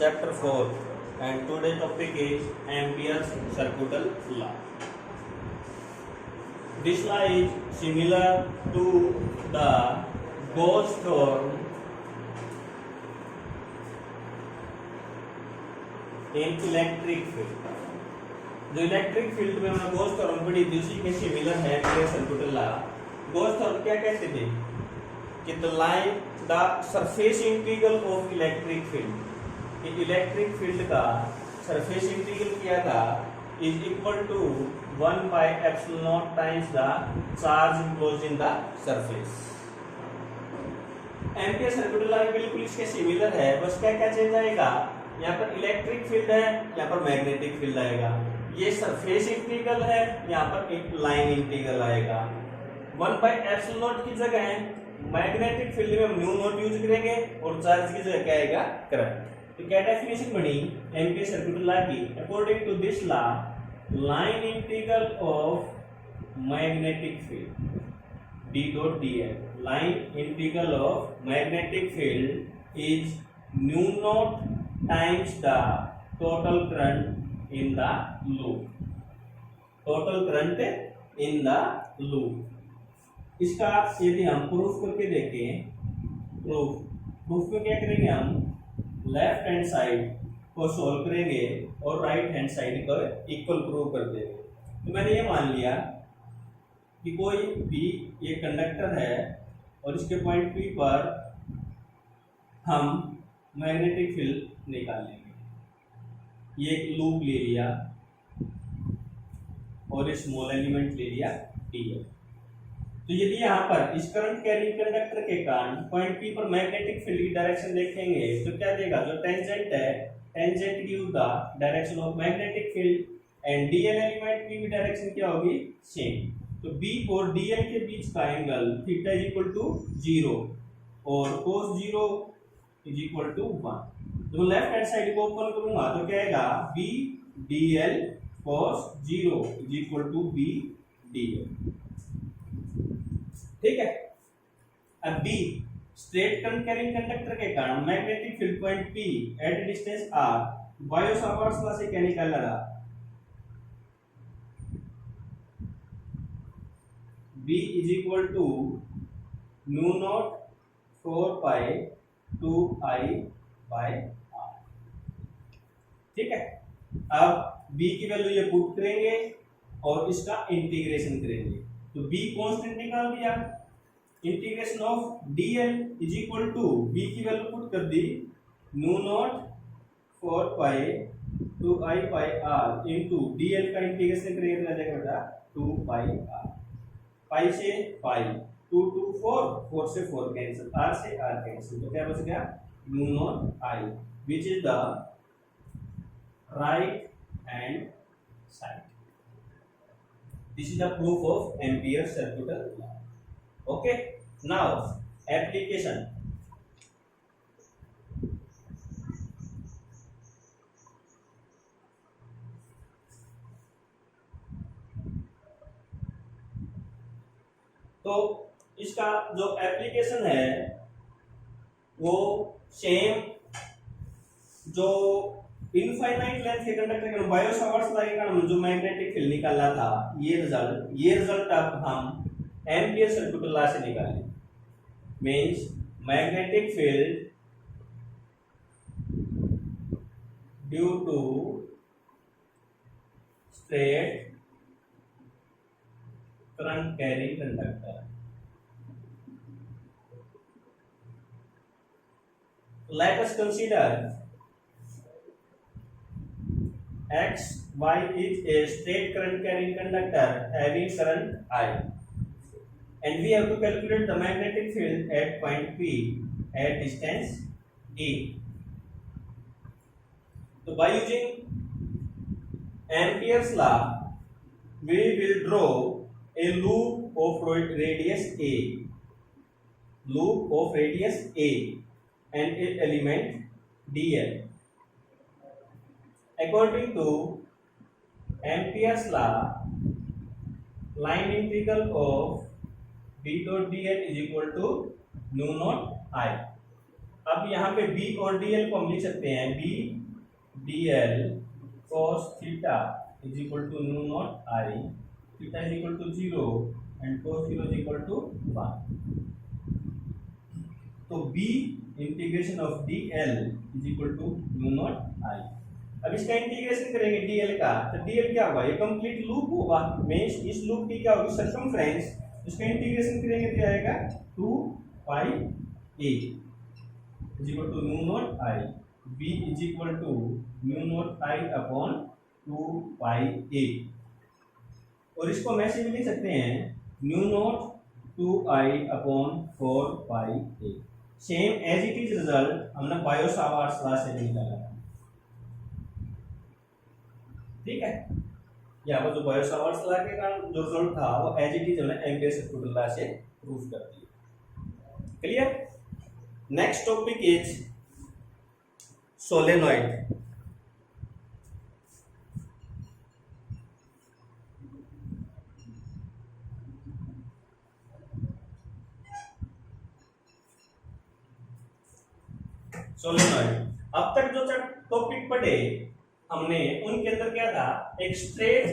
chapter 4, and today's topic is Ampere's circuital law. This law is similar to the Gauss theorem in electric field. जो electric field में हमने Gauss theorem पढ़ी थी उसी के similar है Ampere circular law. Gauss theorem क्या कहते थे कि the surface integral of electric field, कि इलेक्ट्रिक फील्ड का सरफेस इंटीग्रल किया था is equal to 1 by epsilon naught times the charge enclosed in the surface. Ampere circular law बिल्कुल इसके सिमिलर है, बस क्या क्या चेंज आएगा, यहाँ पर इलेक्ट्रिक फील्ड है, यहाँ पर मैग्नेटिक फील्ड आएगा. ये सरफेस इंटीग्रल है, यहाँ पर एक लाइन इंटीग्रल आएगा. 1 by epsilon naught की जगह मैग्नेटिक फील्ड में हम म्यू नॉट यूज करेंगे और चार्ज की जगह क्या आएगा, करंट. तो क्या डेफिनेशन बनी एम्पियर सर्कुलर लॉ की? According to this law line integral of magnetic field d dot dl, line integral of magnetic field is mu naught times the total current in the loop. Total current in the loop. इसका यदि हम proof करके देखें, proof में क्या करेंगे, हम left hand side को सॉल्व करेंगे और राइट हैंड साइड को इक्वल प्रूव कर देंगे. तो मैंने ये मान लिया कि कोई भी ये कंडक्टर है और इसके पॉइंट पी पर हम मैग्नेटिक फील्ड निकाल लेंगे. ये एक लूप ले लिया और स्मॉल एलिमेंट ले लिया डीएल. तो यदि यहाँ पर इस करंट कैरिंग कंडक्टर के कारण पॉइंट पी पर मैग्नेटिक फील्ड की डायरेक्शन देखेंगे तो क्या देगा, जो टेंजेंट है, tangent give the direction of magnetic field and DL element की भी डायरेक्शन क्या होगी, सेम. तो B और DL के बीच का angle theta is equal to 0 और cos 0 इज इक्वल टू 1. तो लेफ्ट हैंड साइड को ओपन करूंगा तो क्या आएगा, B DL cos 0 is equal to B DL. ठीक है. अब B straight current carrying conductor के कारण magnetic field point P at distance R Biot Savart's law से क्या निकाला था, B is equal to mu naught 4 pi 2 I by R. ठीक है. अब B की वैल्यू ये पुट करेंगे और इसका इंटीग्रेशन करेंगे. तो B कांस्टेंट निकाल दिया, integration of dl is equal to B की वैल्यू पुट कर दी mu naught 4 pi 2 I by R into dl का इंटीग्रेशन करेंगे तो आ जाएगा बेटा 2 pi R. पाई से पाई 2 2 4 4 से 4 कैंसिल, r से r कैंसिल, तो क्या बच गया, mu naught I which is the right hand side. This is the proof of ampere circular law. Okay, now application. तो इसका जो एप्लीकेशन है वो सेम जो इनफाइनाइट लेंथ के कंडक्टर के बायो-सावर्ट्स लॉ के कारण जो मैग्नेटिक फील्ड निकाला था, ये रिजल्ट अब हम एम्पियर सर्कुलर लॉ से निकालें. Means magnetic field due to straight current carrying conductor. Let us consider X, Y is a straight current carrying conductor having current I, and we have to calculate the magnetic field at point P at distance D. So by using Ampere's law, we will draw a loop of radius A, and its element dl. According to Ampere's law, line integral of B dot dl is equal to mu naught I. अब यहाँ पे B और D L को हम लिख सकते हैं B D L cos theta is equal to mu naught I, theta is equal to 0 and cos 0 is equal to 1। तो b integration of D L is equal to mu naught I. अब इसका integration करेंगे DL का, तो DL क्या होगा, ये complete loop होगा, मींस इस लूप की क्या होगी सर्कमफ्रेंस, इसका इंटीग्रेशन करेंगे क्या आएगा 2 pi a is equal to mu naught I, b is equal to mu naught I upon 2 pi a। और इसको हम ऐसे भी लिख सकते हैं mu naught 2 I upon 4 pi a। Same as it is result हमने बायो-सावर्ट्स लॉ से निकाला था, ठीक है। यहाँ पर जो बायो-सावर्ट्स लॉ के कारण जो रिजल्ट था वो एज इट इज हमने एम्पियर सर्कुलर लॉ से प्रूव कर दिया। Clear. Next topic is solenoid. Solenoid अब तक जो टॉपिक पढ़े हमने उनके अंदर क्या था, एक स्ट्रेट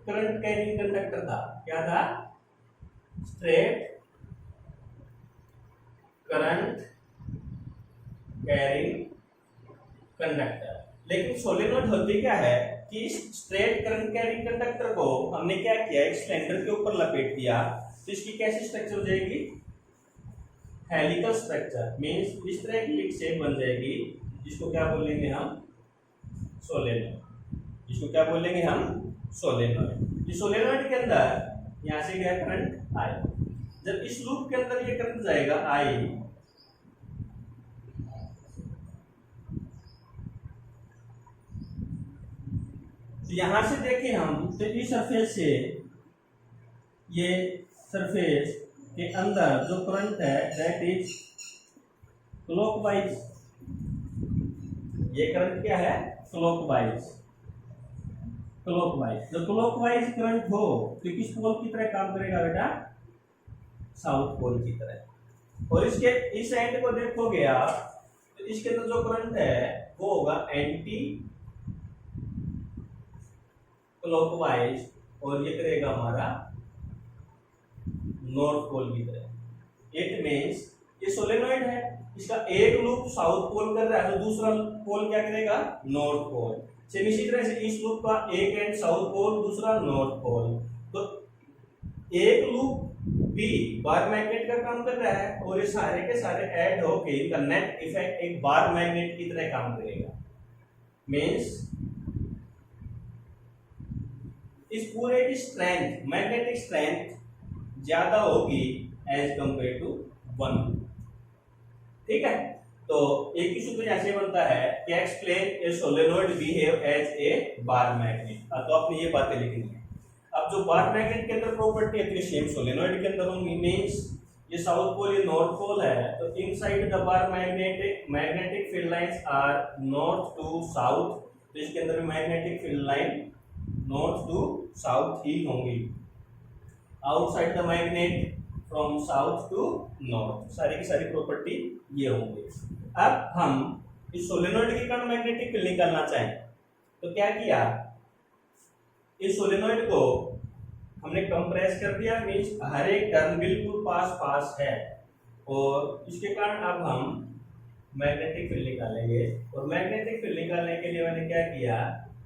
करंट कैरिंग कंडक्टर था। क्या था, स्ट्रेट करंट कैरिंग कंडक्टर। लेकिन सोलेनॉइड होती क्या है कि इस स्ट्रेट करंट कैरिंग कंडक्टर को हमने क्या किया, एक सिलेंडर के ऊपर लपेट दिया, तो इसकी कैसी स्ट्रक्चर हो जाएगी, हेलिकल स्ट्रक्चर, मींस इस तरह की एक शेप बन जाएगी, जिसको क्या बोलेंगे हम, सोलेनॉइड। इसको क्या बोलेंगे हम, सोलेनॉइड। इस सोलेनॉइड के अंदर यहां से गया करंट आई, जब इस लूप के अंदर ये करंट जाएगा आई, तो यहां से देखें हम तो इस सरफेस से ये सरफेस के अंदर जो करंट है दैट इज क्लॉकवाइज। ये करंट क्या है, क्लॉकवाइज। क्लॉकवाइज जब क्लॉकवाइज करंट हो तो किस पोल की तरह काम करेगा बेटा, साउथ पोल की तरह। और इसके इस एंड को देखोगे आप तो इसके अंदर जो करंट है वो होगा एंटी क्लॉकवाइज, और ये करेगा हमारा नॉर्थ पोल की तरह। इट मींस ये सोलेनॉइड है, इसका एक लूप साउथ पोल कर रहा है तो दूसरा पोल क्या करेगा, नॉर्थ पोल। सेम इसी तरह से इस लूप का एक एंड साउथ पोल, दूसरा नॉर्थ पोल। तो एक लूप भी बार मैग्नेट का काम कर रहा है और ये सारे के सारे ऐड होके इनका नेट इफेक्ट एक बार मैग्नेट की तरह काम करेगा। मींस इस पूरे की स्ट्रेंथ, मैग्नेटिक स्ट्रेंथ ज्यादा होगी एज कंपेयर टू 1, ठीक है। तो एक ही सूत्र ऐसे बनता है कि explain a solenoid behave as a bar magnet. तो आपने ये बातें लिखनी है। अब जो बार मैग्नेट के अंदर प्रॉपर्टी है तो सेम सोलेनॉइड के अंदर होंगी। मींस ये साउथ पोल ये नॉर्थ पोल है, तो inside the bar magnetic field lines are north to south, तो इसके अंदर भी magnetic field line north to south ही होंगी। Outside the magnet from south to north, सारी की सारी प्रॉपर्टी ये होंगी। अब हम इस सोलेनॉइड के कारण मैग्नेटिक फील्ड निकालना चाहें तो क्या किया, इस सोलेनॉइड को हमने कंप्रेस कर दिया, मींस हर एक टर्न बिल्कुल पास पास है, और इसके कारण अब हम मैग्नेटिक फील्ड निकालेंगे। और मैग्नेटिक फील्ड निकालने के लिए मैंने क्या किया,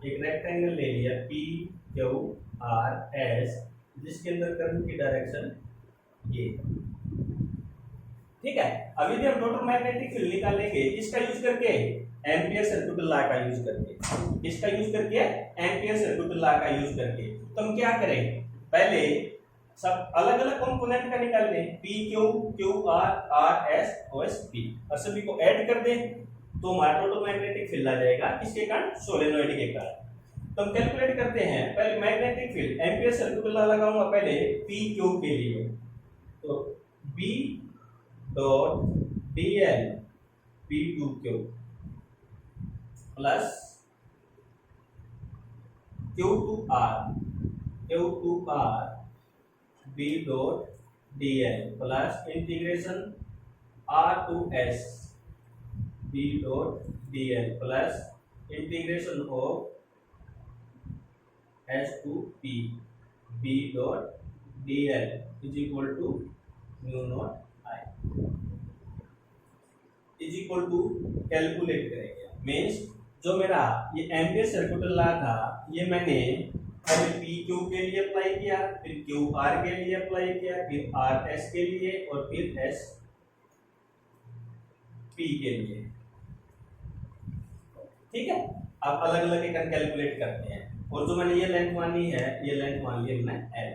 एक रेक्टेंगल ले लिया पी क्यू आर एस, जिसके अंदर करंट की डायरेक्शन ये, ठीक है। अभी भी हम टोटल मैग्नेटिक फील्ड निकालेंगे इसका यूज करके, एम्पियर सर्कुलर लॉ का यूज करके, इसका यूज करके एम्पियर सर्कुलर लॉ का यूज करके। तो हम क्या करें, पहले सब अलग अलग कंपोनेंट का निकाल लें, P Q Q R R S O S P, और सभी को ऐड कर दें तो हमारा टोटल मैग्नेटिक फील्ड आ जाएगा, किसके कारण, सोलेनॉइड के कारण। तो हम कैलकुलेट करते हैं, पहले magnetic field Ampere circular law लगाऊंगा पहले पी क्यू के लिए, तो B dot D L P to Q plus Q to R B dot D L plus integration R to S B dot D L plus integration of S to P B dot D L is equal to mu naught I is equal to calculate करेंगे। Means जो मेरा ये ampere circular law था ये मैंने पहले P Q के लिए अप्लाई किया, फिर क्यू आर के लिए अप्लाई किया, फिर आर एस के लिए और फिर एस पी के लिए। ठीक है, अब अलग अलग एक कैलकुलेट करते हैं। और जो मैंने ये लेंथ मानी है ये लेंथ मान ली हमने एल।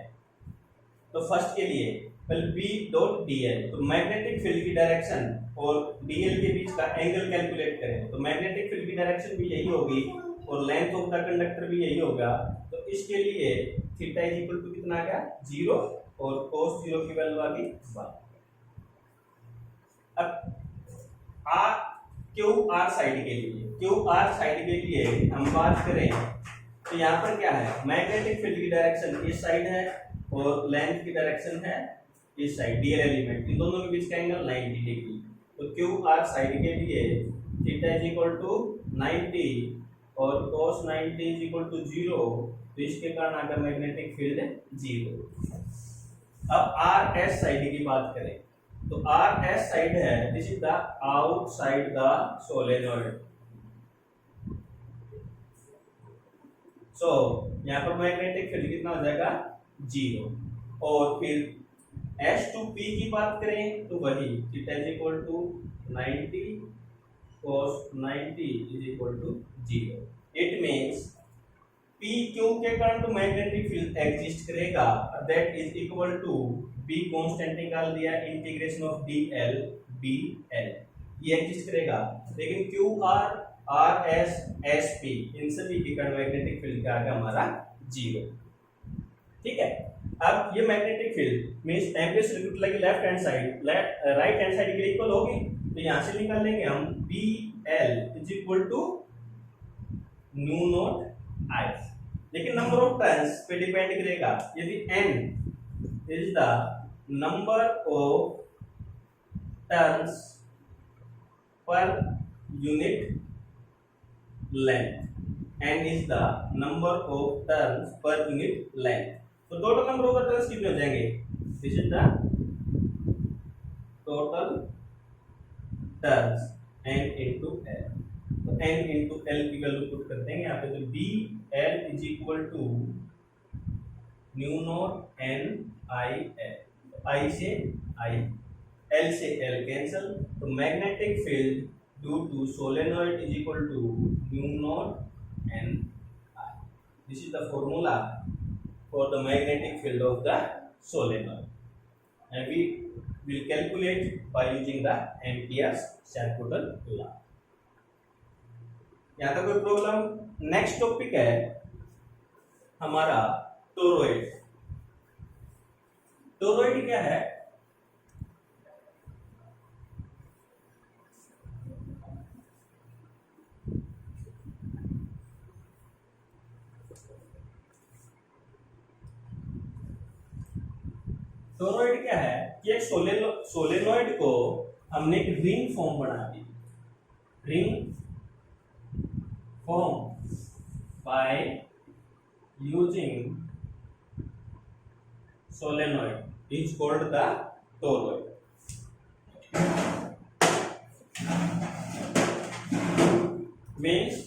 तो फर्स्ट के लिए पहले बी डॉट डी एल, तो मैग्नेटिक फील्ड की डायरेक्शन और डीएल के बीच का एंगल कैलकुलेट करें तो मैग्नेटिक फील्ड की डायरेक्शन भी यही होगी और लेंथ ऑफ द कंडक्टर भी यही होगा। तो इसके लिए थीटा इज इक्वल टू कितना आ गया 0 और cos 0 की वैल्यू आ गई 1। अब आर क्यू आर साइड के लिए, क्यू आर साइड के लिए हम बात करें तो यहाँ पर क्या है, मैग्नेटिक फील्ड की डायरेक्शन इस साइड है और लेंथ की डायरेक्शन है इस साइड डीएल एलिमेंट, इन दोनों के बीच का एंगल 90 डिग्री। तो क्यू आर साइड के लिए थीटा इज इक्वल टू 90 और cos 90 इज इक्वल टू 0, तो इसके कारण आ गया मैग्नेटिक फील्ड 0। अब आर एस साइड की बात करें तो आर एस साइड है this is the outside the solenoid. So यहाँ पर मैग्नेटिक फील्ड कितना हो जाएगा 0। और फिर S2P की बात करें तो वही theta is equal to 90 cos 90 is equal to 0। It means PQ के कारण तो मैग्नेटिक फील्ड एग्जिस्ट करेगा, that is equal to B constant निकाल दिया इंटीग्रेशन ऑफ DL BL, ये एग्जिस्ट करेगा। लेकिन QR RS SP इन सभी के कारण मैग्नेटिक फील्ड का आगे हमारा 0। ठीक है, अब ये magnetic field means ampere circular की left hand side right hand side के इक्वल होगी, तो यहां से निकाल लेंगे हम BL is equal to mu naught I। लेकिन नंबर ऑफ टर्न्स पे डिपेंड करेगा। यदि n is the number of turns per unit length, n is the number of turns per unit length, तो टोटल नंबर ऑफ टर्न्स कितने हो जाएंगे, this is the total turns n into l। तो n into l की value put कर देंगे यहाँ पे, तो BL is equal to mu naught n I l, तो I से I, L से L कैंसल, तो magnetic field due to solenoid is equal to mu naught n I। This is the formula for the magnetic field of the solenoid, and we will calculate by using the Ampere's circular law। यहाँ तक कोई problem. Next topic है हमारा toroid. Toroid क्या है, toroid क्या है कि एक सोलेनॉइड को हमने एक रिंग फॉर्म बना दी, ring form by using solenoid is called the toroid. Means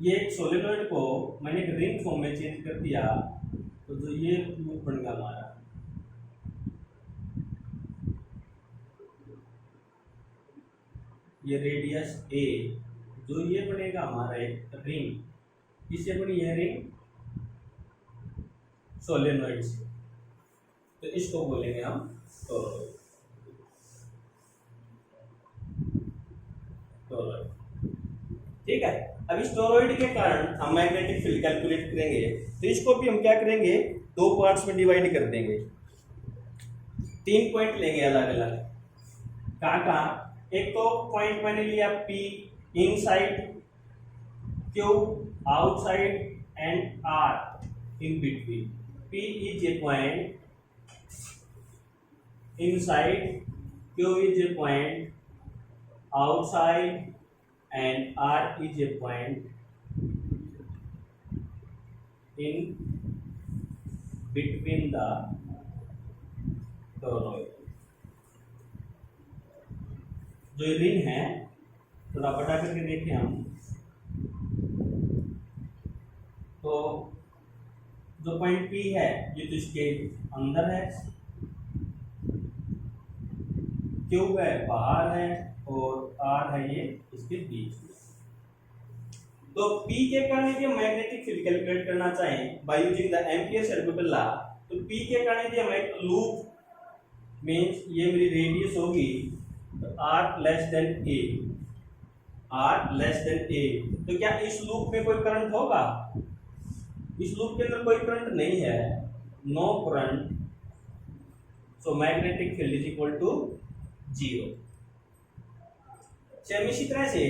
ये एक सोलेनॉइड को मैंने एक रिंग फॉर्म में चेंज कर दिया, तो जो ये लूप बन गया हमारा, ये रेडियस a, जो ये बनेगा हमारा एक रिंग, किससे बनी है रिंग, सोलेनॉइड से, तो इसको बोलेंगे हम टोरॉइड। ठीक है, अब इस टोरॉइड के कारण हम मैग्नेटिक फील्ड कैलकुलेट करेंगे, तो इसको भी हम क्या करेंगे, दो पार्ट्स में डिवाइड कर देंगे। 3 पॉइंट लेंगे अलग अलग, कहाँ, एक तो पॉइंट मैंने लिया P inside, Q outside and R in between. P is a point inside, Q is a point outside and R is a point in between the toroid. जो रिंग है थोड़ा बड़ा करके देखें हम, तो जो पॉइंट P है ये तो इसके अंदर है, Q है बाहर है, और R है ये इसके बीच में। तो P के कारण यदि हम मैग्नेटिक फील्ड कैलकुलेट करना चाहें by using the ampere circular law, तो P के कारण यदि हम एक लूप मींस ये मेरी रेडियस होगी, तो R less than A, R less than A, तो क्या इस लूप में कोई करंट होगा? इस लूप के अंदर कोई करंट नहीं है, no current, so magnetic field is equal to 0। Same इसी तरह से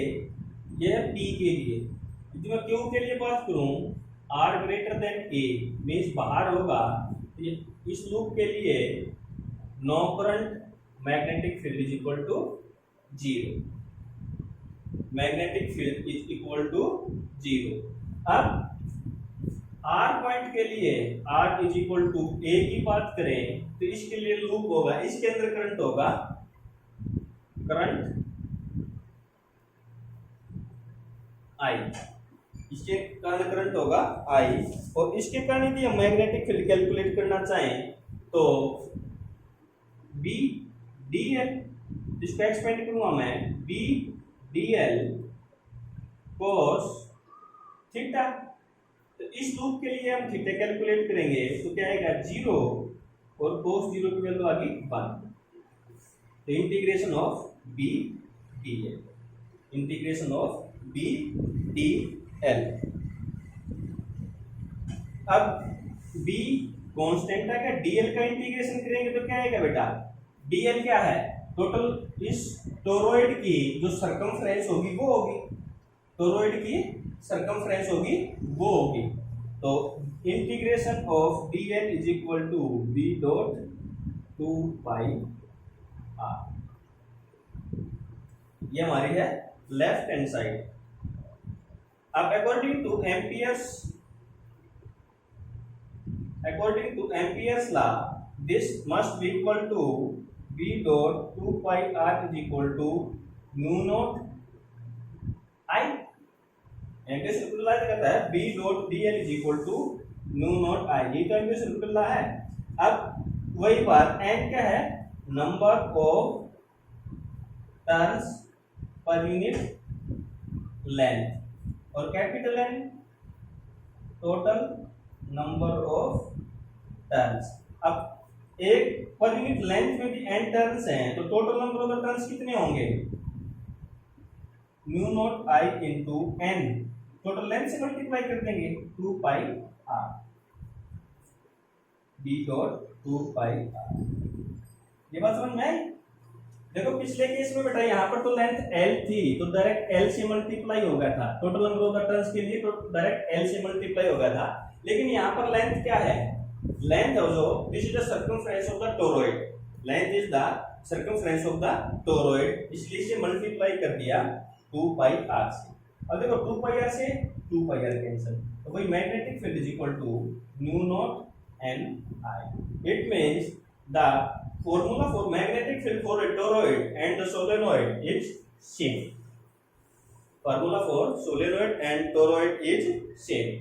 यह है P के लिए, यदि मैं Q के लिए बात करूं, R greater than A means बाहर होगा, इस लूप के लिए no current, magnetic field is equal to 0, magnetic field is equal to 0। अब R पॉइंट के लिए R is equal to A की बात करें, तो इसके लिए लूप होगा, इसके अंदर करंट होगा, करंट I, इसके कारण करंट होगा I, और इसके कारण यदि हम मैग्नेटिक फील्ड कैलकुलेट करना चाहें तो B dl, इसको एक्सपेंड करूंगा मैं, B dl cos थीटा, तो इस लूप के लिए हम थीटा कैलकुलेट करेंगे तो क्या आएगा 0, और cos 0 की वैल्यू आ गई 1, तो integration of B dl, integration of B dl। अब B कांस्टेंट है, dl का इंटीग्रेशन करेंगे तो क्या आएगा बेटा, dl क्या है, टोटल इस टोरॉइड की जो सरकमफ्रेंस होगी वो होगी, टोरॉइड की सरकमफ्रेंस होगी वो होगी, तो integration of dl is equal to b dot 2 pi r, ये हमारी है लेफ्ट हैंड साइड। अब according to Ampere's law this must be equal to b dot 2 pi r is equal to mu naught I, Ampere circular law कहता है b dot dl is equal to mu naught I, ये तो ampere circular law है। अब वही बात n क्या है, number of turns per unit length, और capital N total number of turns. अब एक पर यूनिट लेंथ में भी n टर्न्स हैं, तो टोटल नंबर ऑफ टर्न्स कितने होंगे, mu naught I into n, total length से मल्टीप्लाई कर देंगे 2 pi r, b dot 2 pi r। ये बात समझ में आई? देखो पिछले केस में बेटा यहाँ पर तो लेंथ L थी, तो डायरेक्ट L से मल्टीप्लाई हो गया था, टोटल नंबर ऑफ टर्न्स के लिए तो डायरेक्ट L से मल्टीप्लाई हो गया था, लेकिन यहाँ पर लेंथ क्या है, लेंथ जो this is the circumference of the toroid, length is the circumference of the toroid, इसलिए इसे मल्टीप्लाई कर दिया 2 पाई r से। अब देखो 2 पाई r से 2 पाई r कैंसिल, तो वही magnetic field is equal to mu naught n I, it means the formula for magnetic field for a toroid and the solenoid is same, formula for solenoid and toroid is same,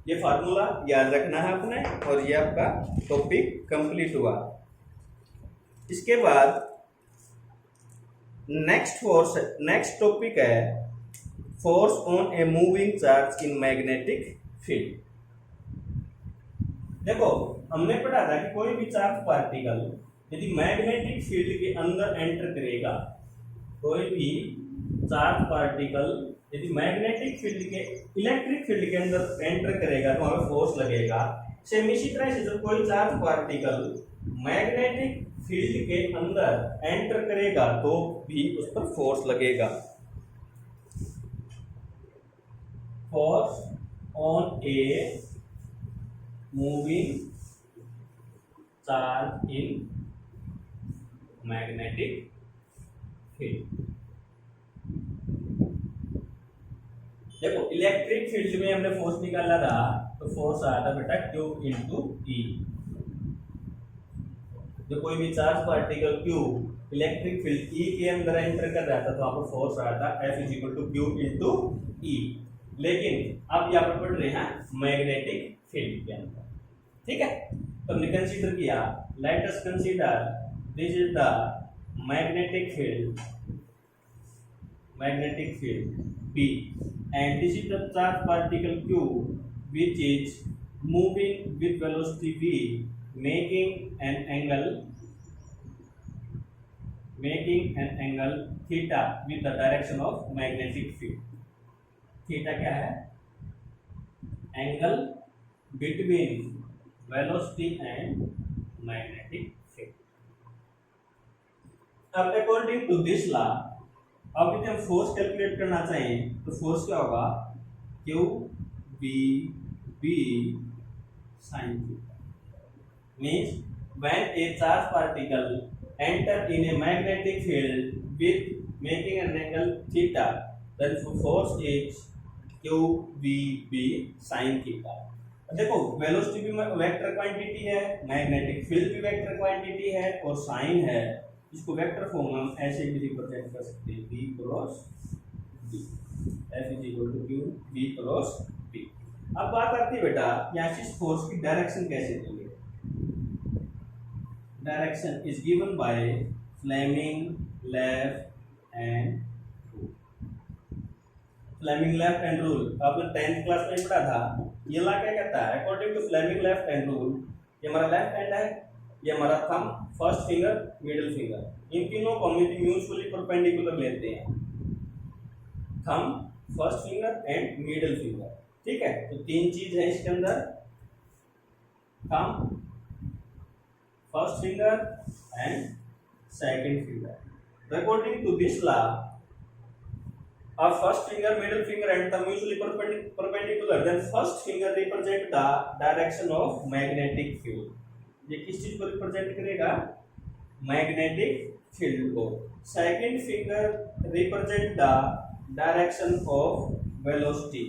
ये formula याद रखना है आपने, और ये आपका topic complete हुआ। इसके बाद नेक्स्ट टॉपिक है force on a moving charge in magnetic field. देखो हमने पढ़ा था कि कोई भी चार्ज पार्टिकल यदि मैग्नेटिक फील्ड के अंदर एंटर करेगा, कोई भी चार्ज पार्टिकल यदि मैग्नेटिक फील्ड के इलेक्ट्रिक फील्ड के अंदर एंटर करेगा तो हमें फोर्स लगेगा। सेम इसी तरह से जब कोई चार्ज पार्टिकल मैग्नेटिक फील्ड के अंदर एंटर करेगा तो भी उस पर फोर्स लगेगा। Force on a moving charge in magnetic field. देखो इलेक्ट्रिक फील्ड में हमने फोर्स निकाला था, तो फोर्स आया था बेटा Q इंटू ई। जो कोई भी charge particle Q electric field E के अंदर एंटर कर रहा था, तो वहां पर फोर्स आया था F is equal to Q into E. लेकिन अब यहाँ पर पढ़ रहे हैं मैग्नेटिक फील्ड के अंदर, ठीक है। तो हमने कंसीडर किया, let us consider this is the magnetic field B and this is the charge particle Q which is moving with velocity V, making an angle theta with the direction of magnetic field. Theta क्या है? Angle between velocity and magnetic field. अब according to this law, अब यदि हम force calculate करना चाहें तो force क्या होगा? Q B sin theta means when a charge particle enter in a magnetic field with making an angle theta, then force is Q B sin theta। देखो velocity भी वेक्टर क्वांटिटी है, magnetic field भी vector quantity है और sign है। इसको vector form में हम ऐसे भी रिप्रेजेंट कर सकते हैं, B cross B, F is equal to Q B cross B। अब बात आती है बेटा यहाँ से फोर्स की डायरेक्शन कैसे देंगे। Direction is given by Fleming left hand rule. Fleming left hand rule आपने 10th क्लास में पढ़ा था। ये ला क्या कहता है? According to Fleming left hand rule, ये हमारा लेफ्ट हैंड है, ये हमारा thumb, first finger, middle finger, इन तीनों को हम म्यूचुअली परपेंडिकुलर लेते हैं, thumb, first finger and middle finger, ठीक है। तो तीन चीज है इसके अंदर, thumb, first finger and second finger. According to this law, our first finger, middle finger and thumb mutually perpendicular, then first finger represent the direction of magnetic field। ये किस चीज को रिप्रेजेंट करेगा? मैग्नेटिक फील्ड को। Second finger represent the direction of velocity.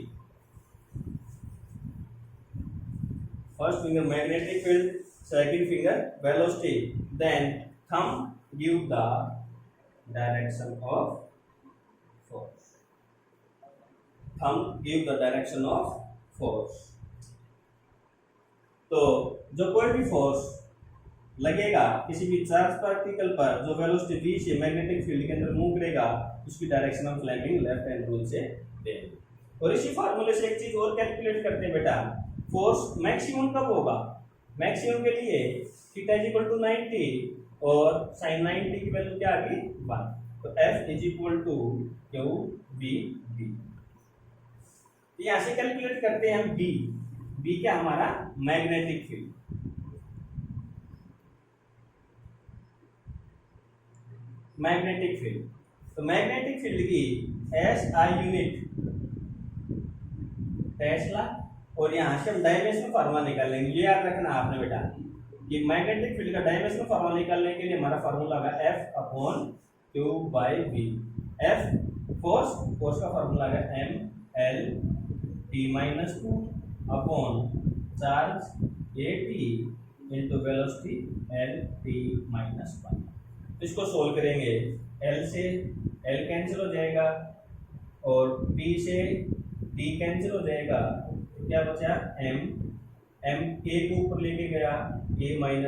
First finger magnetic field, second finger velocity, then thumb give the direction of force। Thumb give the direction of force. तो जो कोई भी फोर्स लगेगा किसी भी charge particle पर जो वेलोसिटी v से मैग्नेटिक फील्ड के अंदर मूव करेगा, उसकी डायरेक्शन हम फ्लेमिंग लेफ्ट हैंड रूल से देंगे। और इसी फार्मूले से एक चीज और कैलकुलेट करते हैं बेटा, फोर्स मैक्सिमम कब होगा? मैक्सिमम के लिए थीटा इज इक्वल टू 90 और sin 90 की वैल्यू क्या आ गई? 1। तो F is equal to Q B। यहाँ से कैलकुलेट करते हैं हम B क्या हमारा? Magnetic field. मैग्नेटिक फील्ड, तो मैग्नेटिक फील्ड की SI यूनिट टेस्ला, और यहाँ से हम डायमेंशनल फार्मूला निकाल लेंगे। ये याद रखना आपने बेटा कि मैग्नेटिक फील्ड का डायमेंशनल फार्मूला निकालने के लिए हमारा फार्मूला होगा F upon Q by V। F force का फार्मूला है ML T-2 upon charge AT into velocity LT-1। इसको सोल्व करेंगे, L से L कैंसिल हो जाएगा और T से T कैंसिल हो जाएगा, क्या बचा? M A को ऊपर लेके गया, A-1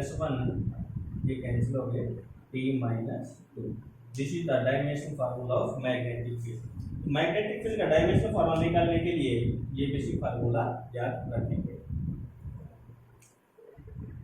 ये कैंसिल हो गए, T-2। This is the dimensional formula of magnetic field. Magnetic field का डायमेंशनल फार्मूला निकालने के लिए ये बेसिक फार्मूला याद रखेंगे।